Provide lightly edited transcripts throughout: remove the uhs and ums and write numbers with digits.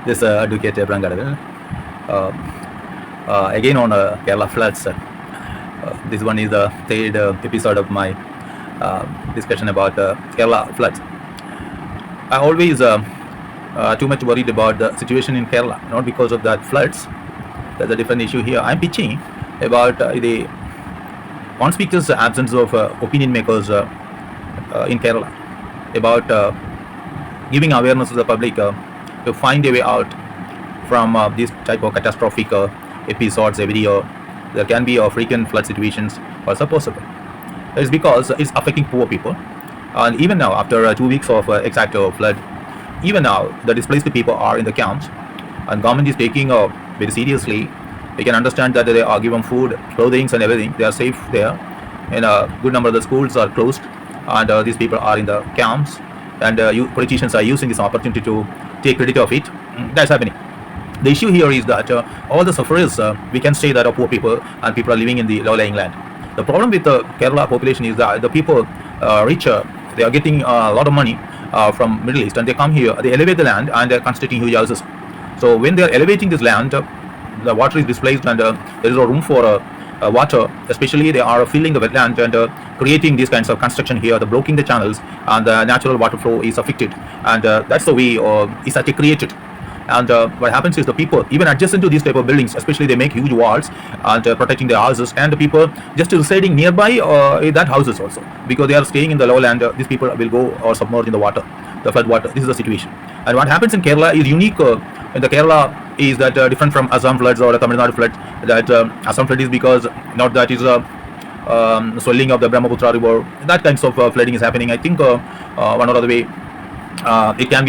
This Advocate Abraham Kadavil. Again on Kerala floods. This one is the third episode of my discussion about Kerala floods. I always too much worried about the situation in Kerala, not because of that floods. That's a different issue here. I'm pitching about the conspicuous absence of opinion makers in Kerala, about giving awareness to the public to find a way out from this type of catastrophic episodes every year. There can be frequent flood situations also possible. It's because it's affecting poor people. And even now, after 2 weeks of exact flood, even now the displaced people are in the camps, and government is taking very seriously. We can understand that they are given food, clothing, and everything. They are safe there, and a good number of the schools are closed, and these people are in the camps. And politicians are using this opportunity to take credit of it. That's happening. The issue here is that all the sufferers, we can say that are poor people and people are living in the low-lying land. The problem with the Kerala population is that the people richer, they are getting a lot of money from Middle East, and they come here, they elevate the land, and they're constructing huge houses. So when they are elevating this land, the water is displaced, and there is no room for water. Especially they are filling the wetland and creating these kinds of construction here, the blocking the channels, and the natural water flow is affected, and that's the way it's actually created. And what happens is the people, even adjacent to these type of buildings, especially they make huge walls and protecting their houses, and the people just residing nearby that houses also, because they are staying in the lowland. These people will go or submerge in the water, the flood water. This is the situation. And what happens in Kerala is unique. In the Kerala is that different from Assam floods or Tamil Nadu floods. That Assam flood is because not that is swelling of the Brahmaputra river. That kinds of flooding is happening. I think one or other way it can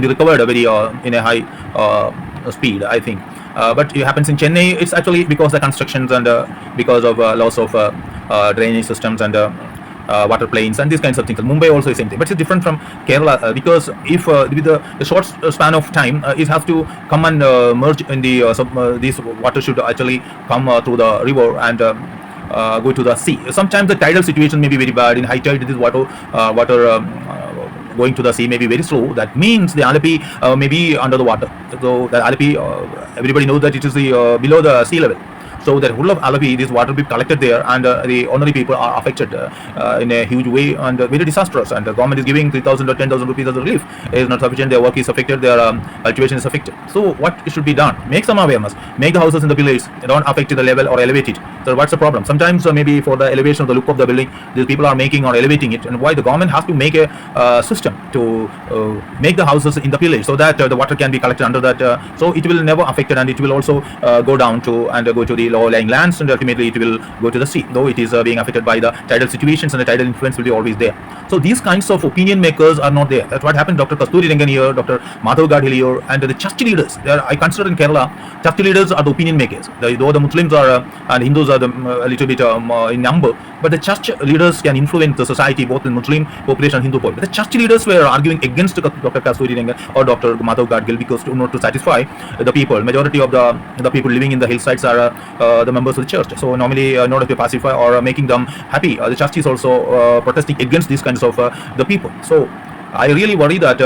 be recovered very in a high speed, I think. But it happens in Chennai. It's actually because the constructions and because of loss of drainage systems and water planes and these kinds of things. Mumbai also is same thing, but it's different from Kerala because if with the short span of time, it has to come and merge in the this water should actually come through the river and go to the sea. Sometimes the tidal situation may be very bad. In high tide, this water going to the sea may be very slow. That means the Alapi may be under the water. So the Alapi, everybody knows that it is the below the sea level. So the whole of Alapi, this water will be collected there, and the ordinary people are affected in a huge way and very disastrous. And the government is giving 3,000 or 10,000 rupees as a relief. It is not sufficient. Their work is affected. Their cultivation is affected. So what should be done? Make some awareness. Make the houses in the pillars don't affect the level or elevate it. So what's the problem? Sometimes maybe for the elevation of the look of the building, these people are making or elevating it, and why the government has to make a system to make the houses in the pillars so that the water can be collected under that. So it will never affect it, and it will also go down to and go to the low-lying lands, and ultimately it will go to the sea, though it is being affected by the tidal situations, and the tidal influence will be always there. So these kinds of opinion makers are not there. That's what happened. Dr. Kasturirangan here, Dr. Kadavil.Legally here, and the church leaders. I consider in Kerala, church leaders are the opinion makers. Though the Muslims are and Hindus are a little bit in number, but the church leaders can influence the society, both in Muslim population and Hindu population. The church leaders were arguing against Dr. Kasturirangan or Dr. Kadavil.Legally because not to satisfy the people. Majority of the people living in the hillsides are the members of the church. So normally in order to pacify or making them happy, the church is also protesting against these kinds of the people. So I really worry that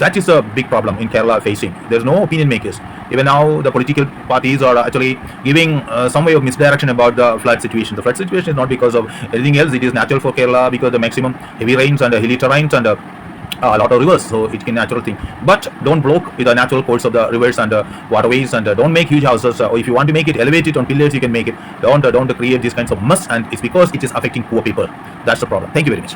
that is a big problem in Kerala facing. There's no opinion makers. Even now the political parties are actually giving some way of misdirection about the flood situation. The flood situation is not because of anything else. It is natural for Kerala because the maximum heavy rains and hilly terrains and a lot of rivers, so it can natural thing. But don't block with the natural course of the rivers and waterways, and don't make huge houses. Or if you want to make it, elevate it on pillars, you can make it. Don't create these kinds of mess, and it's because it is affecting poor people. That's the problem. Thank you very much.